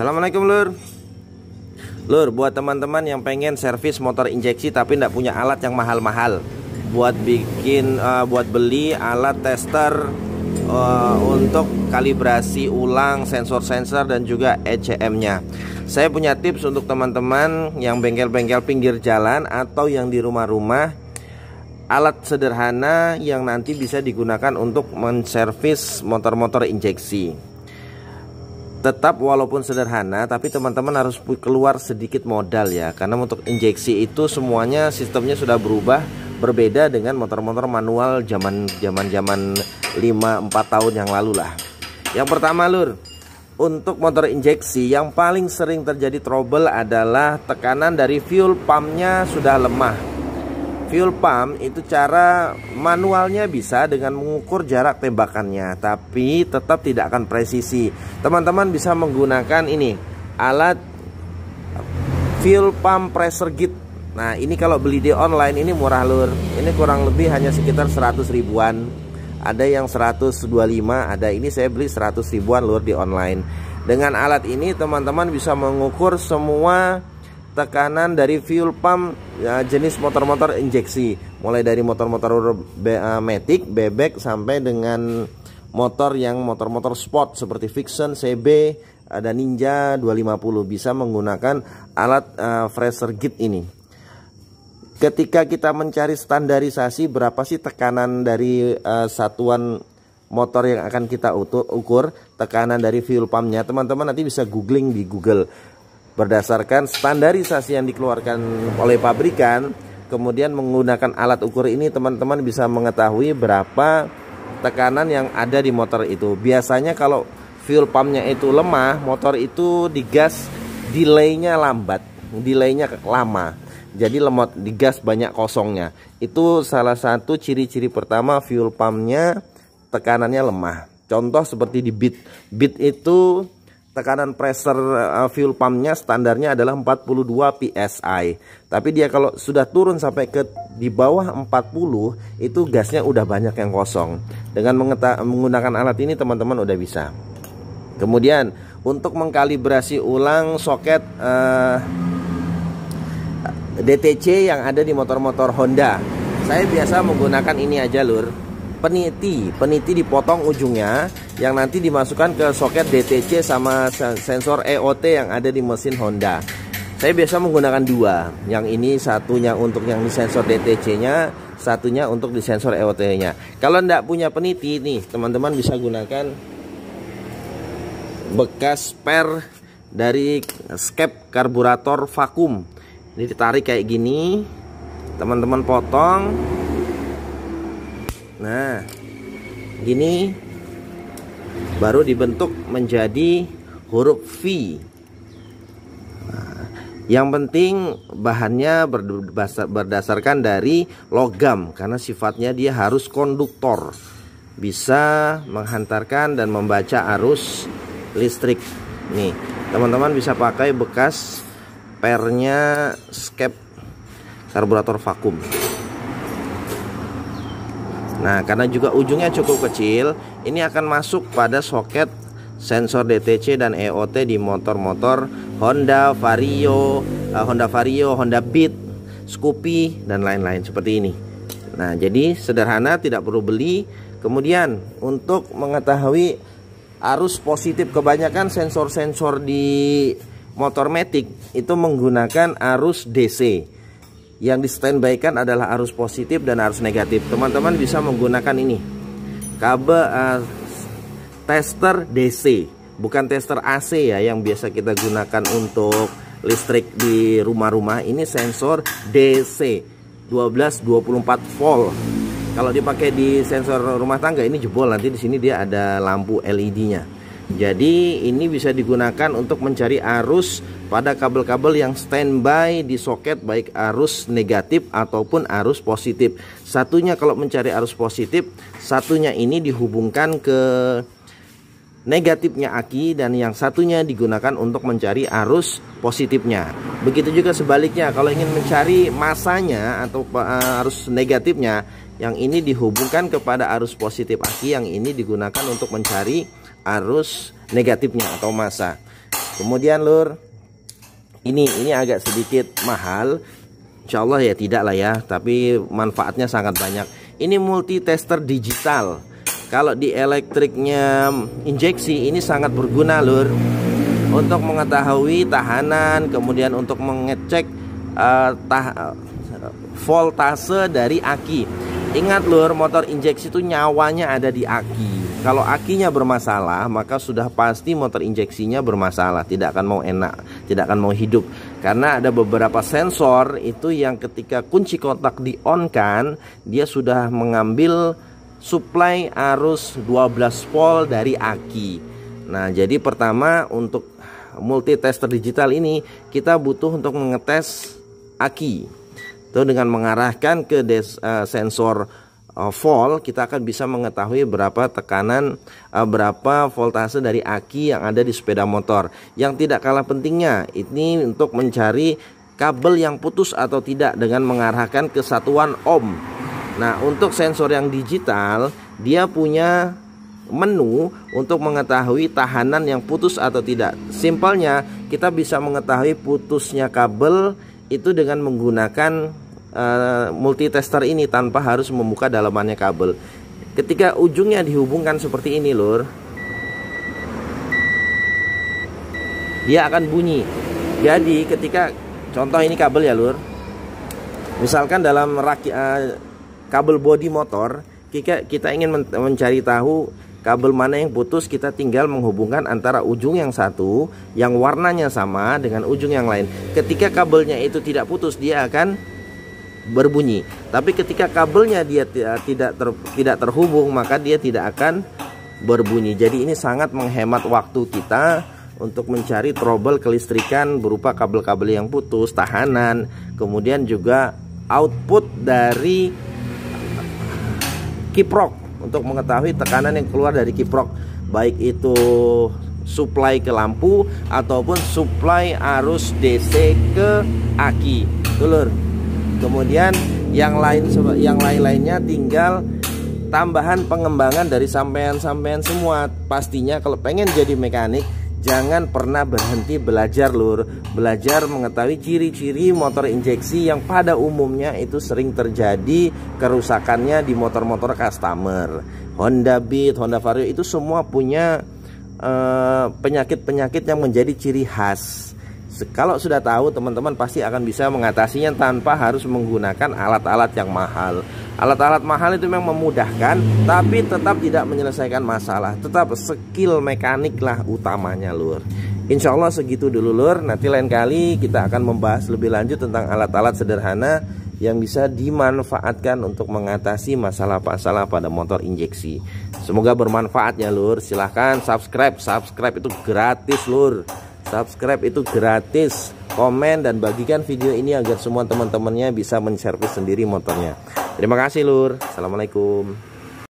Assalamualaikum Lur. Lur, buat teman-teman yang pengen servis motor injeksi tapi tidak punya alat yang mahal-mahal, buat beli alat tester untuk kalibrasi ulang sensor-sensor dan juga ECM-nya. Saya punya tips untuk teman-teman yang bengkel-bengkel pinggir jalan atau yang di rumah-rumah. Alat sederhana yang nanti bisa digunakan untuk menservis motor-motor injeksi. Tetap walaupun sederhana, tapi teman-teman harus keluar sedikit modal ya. Karena untuk injeksi itu semuanya sistemnya sudah berubah, berbeda dengan motor-motor manual zaman 5-4 tahun yang lalu lah. Yang pertama Lur, untuk motor injeksi yang paling sering terjadi trouble adalah tekanan dari fuel pumpnya sudah lemah. Fuel pump itu cara manualnya bisa dengan mengukur jarak tembakannya, tapi tetap tidak akan presisi. Teman-teman bisa menggunakan ini, alat fuel pump pressure gauge. Nah ini kalau beli di online ini murah Lur. Ini kurang lebih hanya sekitar 100 ribuan. Ada yang 125, ada ini saya beli 100 ribuan Lur di online. Dengan alat ini teman-teman bisa mengukur semua tekanan dari fuel pump jenis motor-motor injeksi, mulai dari motor-motor matic, bebek sampai dengan motor yang motor-motor sport seperti Vixen, CB, ada Ninja 250, bisa menggunakan alat pressure gauge ini. Ketika kita mencari standarisasi berapa sih tekanan dari satuan motor yang akan kita ukur, tekanan dari fuel pumpnya, teman-teman nanti bisa googling di Google. Berdasarkan standarisasi yang dikeluarkan oleh pabrikan, kemudian menggunakan alat ukur ini teman-teman bisa mengetahui berapa tekanan yang ada di motor itu. Biasanya kalau fuel pumpnya itu lemah, motor itu digas delaynya lambat, delaynya lama. Jadi lemot digas banyak kosongnya. Itu salah satu ciri-ciri pertama fuel pumpnya tekanannya lemah. Contoh seperti di beat. Beat itu tekanan pressure fuel pumpnya standarnya adalah 42 psi. Tapi dia kalau sudah turun sampai ke di bawah 40, itu gasnya udah banyak yang kosong. Dengan menggunakan alat ini teman-teman udah bisa. Kemudian untuk mengkalibrasi ulang soket DTC yang ada di motor-motor Honda, saya biasa menggunakan ini aja Lur. Peniti dipotong ujungnya, yang nanti dimasukkan ke soket DTC sama sensor EOT yang ada di mesin Honda. Saya biasa menggunakan dua, yang ini satunya untuk yang di sensor DTC nya, satunya untuk di sensor EOT nya. Kalau tidak punya peniti nih, teman-teman bisa gunakan bekas spare dari skep karburator vakum. Ini ditarik kayak gini, teman-teman potong. Nah, gini baru dibentuk menjadi huruf V. Nah, yang penting bahannya berdasarkan dari logam karena sifatnya dia harus konduktor, bisa menghantarkan dan membaca arus listrik. Nih, teman-teman bisa pakai bekas pernya skep karburator vakum. Nah, karena juga ujungnya cukup kecil, ini akan masuk pada soket sensor DTC dan EOT di motor-motor Honda Vario, Honda Beat, Scoopy dan lain-lain seperti ini. Nah, jadi sederhana, tidak perlu beli. Kemudian untuk mengetahui arus positif, kebanyakan sensor-sensor di motor matic itu menggunakan arus DC. Yang di standby kan adalah arus positif dan arus negatif. Teman-teman bisa menggunakan ini, kabel tester DC, bukan tester AC ya yang biasa kita gunakan untuk listrik di rumah-rumah. Ini sensor DC 12-24 volt. Kalau dipakai di sensor rumah tangga ini jebol, nanti di sini dia ada lampu LED-nya. Jadi ini bisa digunakan untuk mencari arus pada kabel-kabel yang standby di soket, baik arus negatif ataupun arus positif. Satunya kalau mencari arus positif, satunya ini dihubungkan ke negatifnya aki, dan yang satunya digunakan untuk mencari arus positifnya. Begitu juga sebaliknya, kalau ingin mencari masanya atau arus negatifnya, yang ini dihubungkan kepada arus positif aki, yang ini digunakan untuk mencari arus negatifnya atau massa. Kemudian lur, ini agak sedikit mahal. Insya Allah ya tidak lah ya, tapi manfaatnya sangat banyak. Ini multi tester digital. Kalau di elektriknya injeksi ini sangat berguna lur, untuk mengetahui tahanan, kemudian untuk mengecek voltase dari aki. Ingat lur, motor injeksi itu nyawanya ada di aki. Kalau akinya bermasalah, maka sudah pasti motor injeksinya bermasalah, tidak akan mau enak, tidak akan mau hidup. Karena ada beberapa sensor itu yang ketika kunci kontak di-on-kan, dia sudah mengambil suplai arus 12 volt dari aki. Nah, jadi pertama untuk multi tester digital ini kita butuh untuk mengetes aki. Itu dengan mengarahkan ke sensor volt, kita akan bisa mengetahui berapa tekanan, berapa voltase dari aki yang ada di sepeda motor. Yang tidak kalah pentingnya ini untuk mencari kabel yang putus atau tidak dengan mengarahkan ke satuan ohm. Nah, untuk sensor yang digital dia punya menu untuk mengetahui tahanan yang putus atau tidak. Simpelnya kita bisa mengetahui putusnya kabel itu dengan menggunakan multitester ini tanpa harus membuka dalamannya kabel. Ketika ujungnya dihubungkan seperti ini lur, dia akan bunyi. Jadi ketika contoh ini kabel ya lur, misalkan dalam kabel bodi motor kita ingin mencari tahu kabel mana yang putus, kita tinggal menghubungkan antara ujung yang satu yang warnanya sama dengan ujung yang lain. Ketika kabelnya itu tidak putus, dia akan berbunyi. Tapi ketika kabelnya dia tidak terhubung, maka dia tidak akan berbunyi. Jadi ini sangat menghemat waktu kita untuk mencari trouble kelistrikan berupa kabel-kabel yang putus, tahanan, kemudian juga output dari kiprok untuk mengetahui tekanan yang keluar dari kiprok, baik itu supply ke lampu ataupun supply arus DC ke aki. Lur. Kemudian yang lainnya tinggal tambahan pengembangan dari sampean-sampean semua. Pastinya kalau pengen jadi mekanik, jangan pernah berhenti belajar lur. Belajar mengetahui ciri-ciri motor injeksi yang pada umumnya itu sering terjadi kerusakannya di motor-motor customer. Honda Beat, Honda Vario itu semua punya penyakit-penyakit yang menjadi ciri khas. Kalau sudah tahu, teman-teman pasti akan bisa mengatasinya tanpa harus menggunakan alat-alat yang mahal. Alat-alat mahal itu memang memudahkan, tapi tetap tidak menyelesaikan masalah. Tetap skill mekanik lah utamanya lur. Insya Allah segitu dulu lur. Nanti lain kali kita akan membahas lebih lanjut tentang alat-alat sederhana yang bisa dimanfaatkan untuk mengatasi masalah-masalah pada motor injeksi. Semoga bermanfaat ya lur. Silahkan subscribe itu gratis lur. Subscribe itu gratis. Komen dan bagikan video ini agar semua teman-temannya bisa menservis sendiri motornya. Terima kasih lur. Assalamualaikum.